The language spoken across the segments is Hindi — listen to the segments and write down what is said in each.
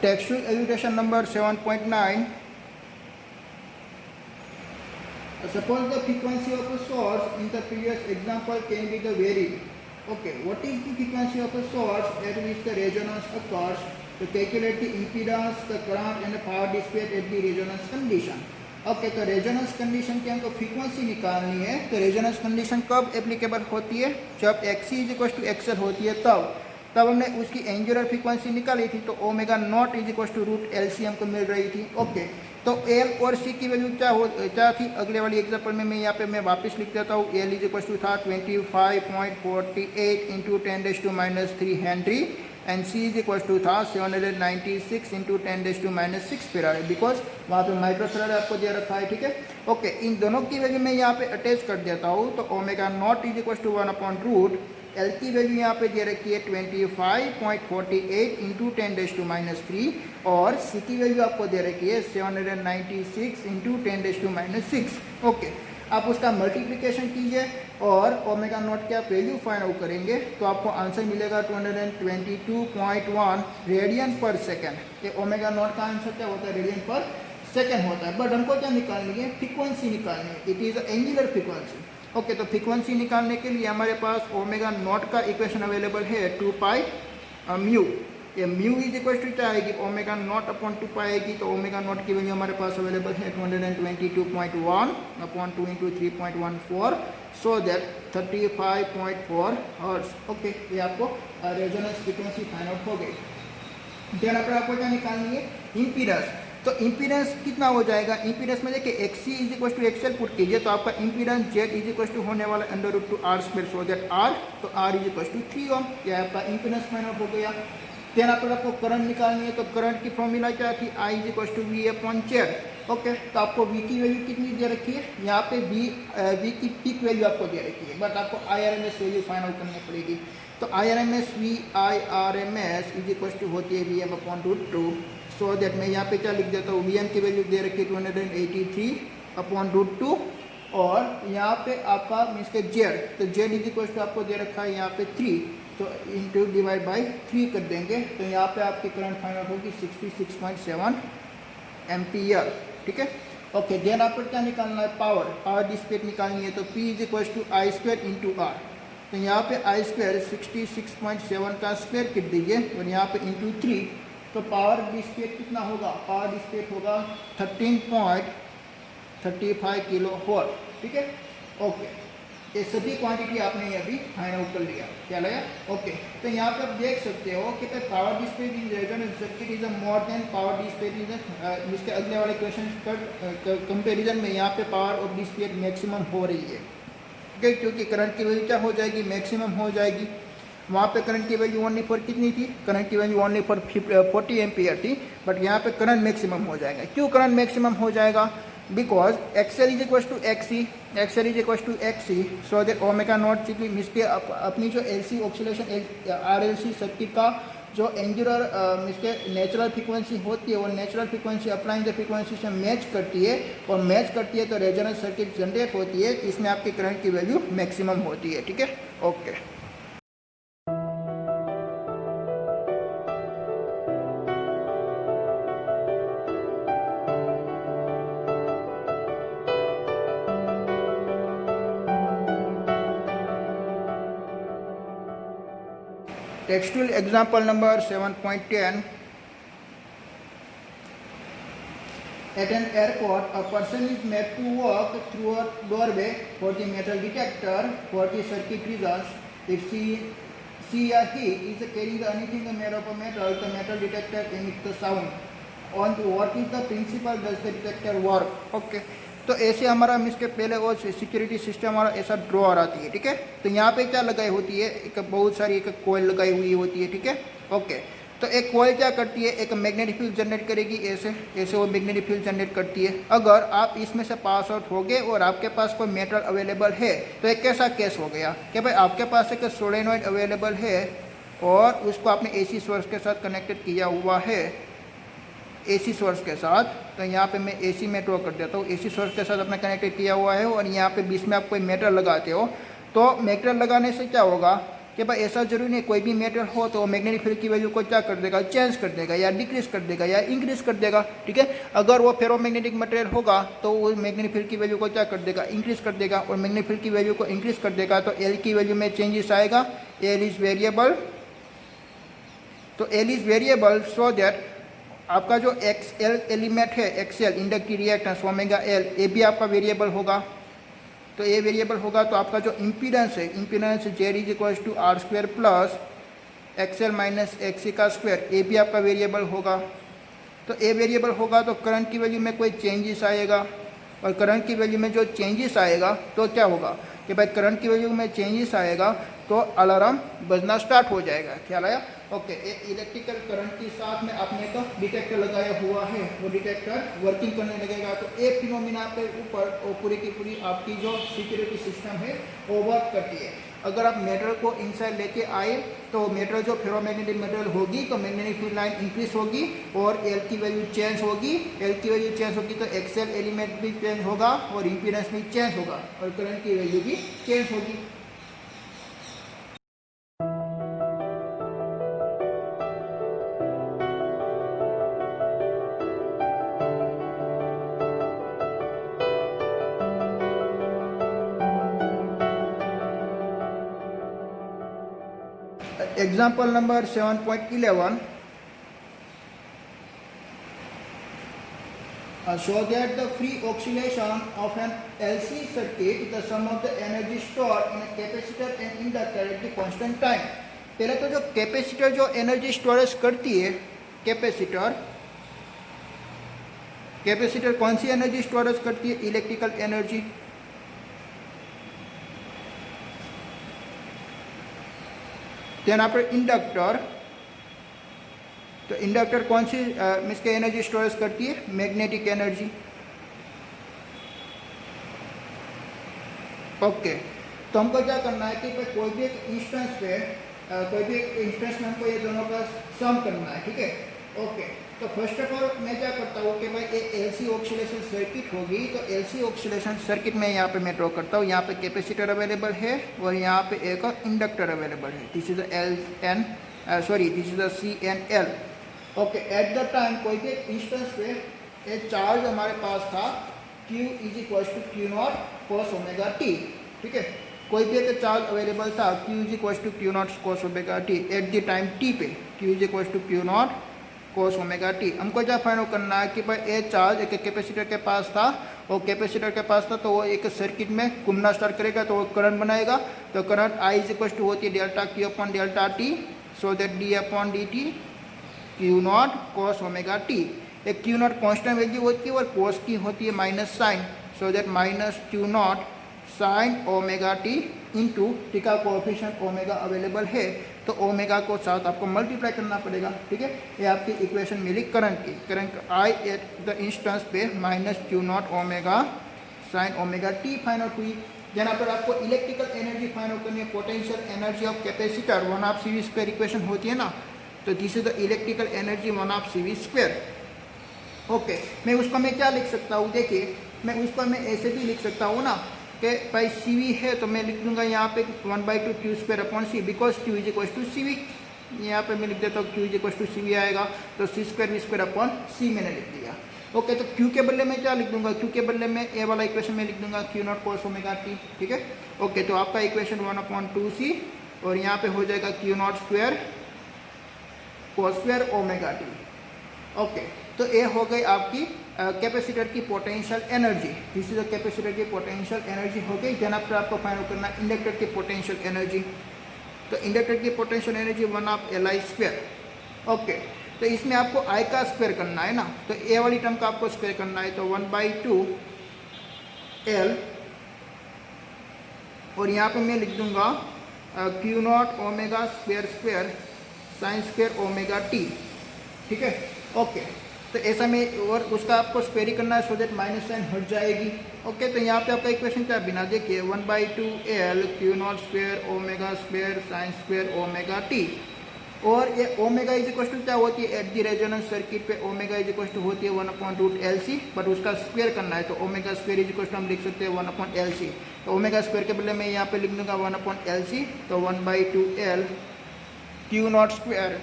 Textual elucidation number 7.9. Suppose the frequency of a source in the previous example can be the varied. Okay, what is the frequency of a source at which the resonance occurs? To calculate the impedance, the current and the power dissipate at the resonance condition. Okay तो रेजोनेंस कंडीशन की हमको फ्रीक्वेंसी निकालनी है। तो रेजोनेंस कंडीशन कब एप्लीकेबल होती है? जब XC = XL होती है तब हमने उसकी एंगुलर फ्रीक्वेंसी निकाली थी, तो ओमेगा नॉट √LC हमको मिल रही थी। ओके तो L और C की वैल्यू क्या थी? अगले वाली एग्जाम्पल में मैं यहाँ पे मैं वापस लिख देता हूँ। L था 25.48 × 10⁻³ हेनरी एंड C था 796 × 10⁻6 फैराड, बिकॉज वहाँ पे माइक्रो फैराड आपको दे रखा है। ठीक है, ओके इन दोनों की वैल्यू मैं यहाँ पे अटैच कर देता हूँ। तो ओमेगा नॉट = 1/√, L की वैल्यू यहाँ पे दे रखी है 25.48 × 10⁻³ और C की वैल्यू आपको दे रखी है 796 × 10⁻6। ओके आप उसका मल्टीप्लिकेशन कीजिए और ओमेगा नॉट की आप वैल्यू फाइंड आउट करेंगे तो आपको आंसर मिलेगा 222.1 रेडियन पर सेकेंड। ये ओमेगा नॉट का आंसर क्या होता है? रेडियन पर सेकेंड होता है। बट हमको क्या निकालनी है? फ्रीक्वेंसी निकालनी है। It is angular frequency. Okay तो फ्रीक्वेंसी निकालने के लिए हमारे पास ओमेगा नॉट का इक्वेशन अवेलेबल है 2π μ। ये μ क्या आएगी? ओमेगा नॉट अपॉन 2π आएगी। तो ओमेगा नॉट की वैल्यू हमारे पास अवेलेबल है 222.1 upon 2 × 3.14, so that 35.4 hertz. Okay ये आपको रेजोनेंस फ्रीक्वेंसी फाइंड आउट हो गई। देन आपको क्या निकालनी है? इम्पीडेंस। तो इम्पीडेंस कितना हो जाएगा? इम्पीडेंस में देखिए XC = XL पुट कीजिए तो आपका इम्पीडेंस Z होने वाला √2R², सो दैट R, तो R = 3 Ω। यह आपका इम्पीडेंस फाइंड आउट हो गया। देन आपको करंट निकालनी है। तो करंट की फॉर्मूला क्या थी? I = V/Z। ओके तो आपको V की वैल्यू कितनी दे रखी है? यहाँ पे V की पीक वैल्यू आपको दे रखी है, बट आपको IRMS वैल्यू फाइंड आउट करनी पड़ेगी। तो IRMS V/IRMS होती है Vm/√2, सो दैट मैं यहाँ पे क्या लिख देता हूँ? Vm की वैल्यू दे रखी है 283/√2 और यहाँ पे आपका मीन्स के Z, तो Z आपको दे रखा है यहाँ पे 3, तो इंटू डिवाइड बाई 3 कर देंगे तो यहाँ पे आपकी करंट फाइंड आउट होगी 66.7 एम्पियर। ठीक है, ओके देन आपको क्या निकालना है? पावर डिसिपेट निकालनी है। तो P = I² × R। तो यहाँ पे I² 66.7 का स्क्वायर कर दीजिए और यहाँ पे इंटू 3, तो पावर डिसिपेट कितना होगा? पावर डिसिपेट होगा 13.35 किलोवाट। ठीक है, ओके ये सभी क्वांटिटी आपने ये अभी फाइंड आउट कर लिया। क्या लगा? ओके तो यहाँ पे आप देख सकते हो कि power dissipate in resonance circuit is more than power dissipate in इसके अगले वाले क्वेश्चन पर कंपैरिजन में यहाँ पे पावर ऑफ डिसिपेट मैक्सिमम हो रही है। ठीक है, क्योंकि करंट की वैल्यू क्या हो जाएगी? मैक्सिमम हो जाएगी। वहाँ पे करंट की वैल्यू ओनली फॉर कितनी थी? करंट की वैल्यू ओनली फॉर 40 एम्पियर थी, बट यहाँ पे करंट मैक्सिमम हो जाएगा। क्यों करंट मैक्सिमम हो जाएगा? Because XL = XC, so that omega not चिकली मिसके अपनी जो LC ऑक्सीलेशन RLC सर्किट का जो एंगुलर मिसके नेचुरल फ्रीक्वेंसी होती है वो natural frequency applying the frequency से मैच करती है और मैच करती है तो रेजोनेंस सर्किट जनरेट होती है। इसमें आपकी करंट की वैल्यू मैक्सिमम होती है। ठीक है, okay Textual example number 7.10. At an airport, a person is made to walk through a doorway for the metal detector for the circuit reasons. If she or he is carrying anything made of a metal, the metal detector emits the sound. On what is the principle does the detector work? Okay. तो ऐसे हमारा मिस के पहले वो सिक्योरिटी सिस्टम हमारा ऐसा ड्रॉअर आती है। ठीक है, तो यहाँ पे क्या लगाई होती है? एक बहुत सारी एक कोयल लगाई हुई होती है। ठीक है, ओके तो एक कोयल क्या करती है? एक मैग्नेटिक फील्ड जनरेट करेगी। ऐसे वो मैग्नेटिक फील्ड जनरेट करती है। अगर आप इसमें से पास आउट हो गए और आपके पास कोई मेटल अवेलेबल है तो एक कैसा केस हो गया कि भाई आपके पास एक सोलेनॉइड अवेलेबल है और उसको आपने AC सोर्स के साथ कनेक्टेड किया हुआ है, AC सोर्स के साथ। तो यहाँ पे मैं AC में ड्रॉ कर देता हूँ। AC सोर्स के साथ अपने कनेक्टेड किया हुआ है और यहाँ पे बीच में आप कोई मेटल लगाते हो तो मेटल लगाने से क्या होगा? कि भाई ऐसा जरूरी नहीं कोई भी मेटल हो तो मैग्नेटिक फील्ड की वैल्यू को क्या कर देगा, चेंज कर देगा या डिक्रीज कर देगा या इंक्रीज कर देगा। ठीक है, अगर वो फेरोमैग्नेटिक मटेरियल होगा तो वो मैग्नेटिक फील्ड की वैल्यू को क्या कर देगा, इंक्रीज कर देगा, और मैग्नेटिक फील्ड की वैल्यू को इंक्रीज कर देगा तो एल की वैल्यू में चेंजेस आएगा। एल इज वेरिएबल, तो L is variable so that आपका जो एक्स एल एलिमेंट है, XL inductive reactance omega L, ये भी आपका वेरिएबल होगा। तो ये वेरिएबल होगा तो आपका जो इम्पीडेंस है, impedance Z is equal to R square plus XL minus XC का स्क्वायर, ये भी आपका वेरिएबल होगा। तो ये वेरिएबल होगा तो करंट की वैल्यू में कोई चेंजेस आएगा, और करंट की वैल्यू में जो चेंजेस आएगा तो क्या होगा कि भाई करंट की वैल्यू में चेंजेस आएगा तो अलार्म बजना स्टार्ट हो जाएगा। ख्याल आया? ओके, एक इलेक्ट्रिकल करंट के साथ में आपने तो डिटेक्टर लगाया हुआ है, वो डिटेक्टर वर्किंग करने लगेगा तो एक फिनोमिना के ऊपर वो पूरी की पूरी आपकी जो सिक्योरिटी सिस्टम है वो वर्क करती है। अगर आप मेटल को इनसाइड लेके आए तो मेटल जो फेरोमैग्नेटिक मटेरियल होगी तो मैग्नेटिक फील्ड लाइन इंक्रीज होगी और एल की वैल्यू चेंज होगी। एल की वैल्यू चेंज होगी तो एक्सएल एलिमेंट भी चेंज होगा और इम्पीडेंस भी चेंज होगा और करंट की वैल्यू भी चेंज होगी। Example number 7.11. Show that the free oscillation of an LC circuit, the sum of the energy stored in a capacitor and inductor at the constant time. पहले तो जो कैपेसिटर जो एनर्जी स्टोरेज करती है, कैपेसिटर कौन सी एनर्जी स्टोरेज करती है? Electrical energy. देन आपका इंडक्टर, तो इंडक्टर कौन सी मीन्स के एनर्जी स्टोरेज करती है? Magnetic energy. ओके, तो हमको क्या करना है कि कोई भी एक इंस्टेंस पे में हमको ये दोनों का सम करना है। ठीक है, ओके, तो फर्स्ट ऑफ ऑल मैं क्या करता हूँ कि भाई एक एलसी ऑक्सीलेशन सर्किट होगी, तो एलसी ऑक्सीलेशन सर्किट में यहाँ पे मैं ड्रॉ करता हूँ। यहाँ पे कैपेसिटर अवेलेबल है और यहाँ पे एक इंडक्टर अवेलेबल है। This is this is C N L. Okay, at the time कोई भी इंस्टेंस पे एक चार्ज हमारे पास था Q is equal to q naught cos omega t. ठीक है, कोई भी एक चार्ज अवेलेबल था Q is equal to q naught cos omega t at the time t पे, Q is equal to q naught cos omega t. हमको क्या फाइंड आउट करना है कि भाई ये चार्ज एक कैपेसिटर के पास था और कैपेसिटर के पास था तो वो एक सर्किट में घूमना स्टार्ट करेगा तो वो करंट बनाएगा। तो current I is equal to होती है delta q upon delta t, so that d upon d t q naught cos omega t. एक क्यू नॉट कॉन्स्टेंट वैल्यू होती है और कॉस की होती है minus sine, so that minus q naught sine omega t into t का कोएफिशिएंट ओमेगा अवेलेबल है तो ओमेगा को साथ आपको मल्टीप्लाई करना पड़ेगा। ठीक है, ये आपकी इक्वेशन मिली करंट की। Current I at the instance पे minus q not omega sine omega t find out हुई। जहाँ पर आपको इलेक्ट्रिकल एनर्जी फाइंड आउट करनी है, potential energy of capacitor 1/2 CV square equation होती है ना, तो this is the electrical energy 1/2 CV square. Okay, मैं उसको मैं क्या लिख सकता हूँ? देखिए, मैं उसको मैं ऐसे भी लिख सकता हूँ ना कि भाई CV है तो मैं लिख दूंगा यहाँ पे 1/2 Q square upon C, because Q is equal to CV। यहाँ पे मैं लिख देता हूँ Q is equal to CV आएगा तो C square V square upon C मैंने लिख दिया। ओके, तो Q के बदले में क्या लिख दूंगा? Q के बदले में ए वाला इक्वेशन में लिख दूंगा Q not cos omega t. ठीक है, ओके, तो आपका इक्वेशन 1/2C और यहाँ पे हो जाएगा Q not square cos square omega T. Okay, तो ये हो गई आपकी कैपेसिटर की potential energy. This is capacitor की पोटेंशियल एनर्जी हो गई। देन आफ्टर आपको फाइंड आउट करना इंडक्टर की पोटेंशियल एनर्जी। तो इंडक्टर की potential energy 1/Li square. Okay, तो इसमें आपको I का स्क्वायर करना है ना, तो ए वाली टर्म का आपको स्क्वायर करना है तो 1/2 L और यहाँ पे मैं लिख दूंगा Q not omega square square sine square omega t. ठीक है, ओके, तो ऐसा में और उसका आपको स्क्वायर ही करना है सो दैट माइनस साइन हट जाएगी। ओके, तो यहाँ पे आपका इक्वेशन क्या बिना देखिए 1/2 L q naught square omega square sine square omega t. और ये ओमेगा इज इक्वल टू क्या होती है एट द रेजोनेंस सर्किट पे, ओमेगा इज इक्वल टू होती है 1/√LC, बट उसका स्क्वायर करना है तो omega square is equal to हम लिख सकते हैं 1/LC। तो ओमेगा स्क्वायर के बदले मैं यहाँ पे लिख दूंगा 1/LC, तो 1/2L Q naught square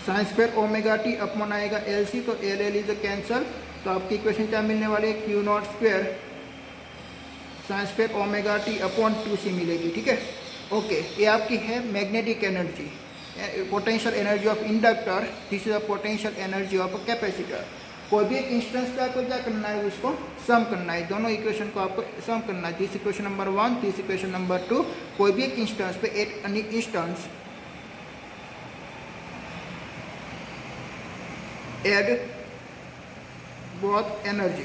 sine square omega T upon आएगा LC, तो L इज कैंसल, तो आपकी इक्वेशन क्या मिलने वाली है Q naught square sine square omega T upon 2C मिलेगी। ठीक है, ओके। ये आपकी है magnetic energy, potential energy of inductor, this is a potential energy of capacitor. कोई भी एक इंस्टेंस पे आपको क्या करना है, उसको सम करना है, दोनों इक्वेशन को आपको सम करना है, this equation number 1, this equation number 2। कोई भी एक इंस्टेंस पे at any instance add both energy,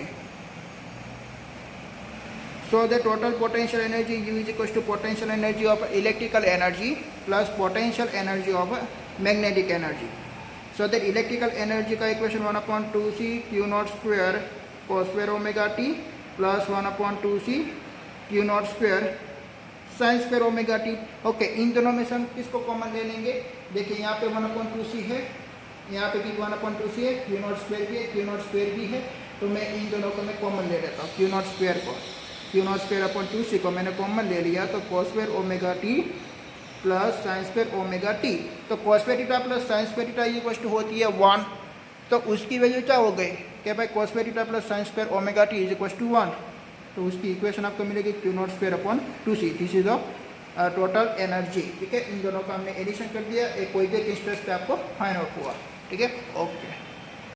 so the total potential energy U is equals to potential energy of electrical energy plus potential energy of magnetic energy, so that electrical energy का equation 1/2C Q naught square cos square omega t plus 1/2C Q naught square sin square omega t। Okay, इन दोनों में से हम किसको कॉमन ले लेंगे, देखिए यहाँ पे 1/2C है, यहाँ पे भी 1/2C है, क्यू नॉट स्क्वायर भी है, क्यू नॉट स्क्वायर भी है, तो मैं इन दोनों को मैं कॉमन ले लेता हूँ, क्यू नॉट स्क्वायर को, q naught square upon 2C को मैंने कॉमन ले लिया, तो cos square omega t plus sine square omega t. तो cos square theta plus sine square theta equal to होती है 1, तो उसकी वैल्यू क्या हो गई कि भाई cos square theta plus sine square omega t is equal to 1, तो उसकी इक्वेशन आपको मिलेगी q naught square upon 2C, this is the total energy. ठीक है, इन दोनों का हमने एडिशन कर दिया, एक कोई भी इंस्टेंस पे आपको फाइंड आउट हुआ। ठीक है, ओके।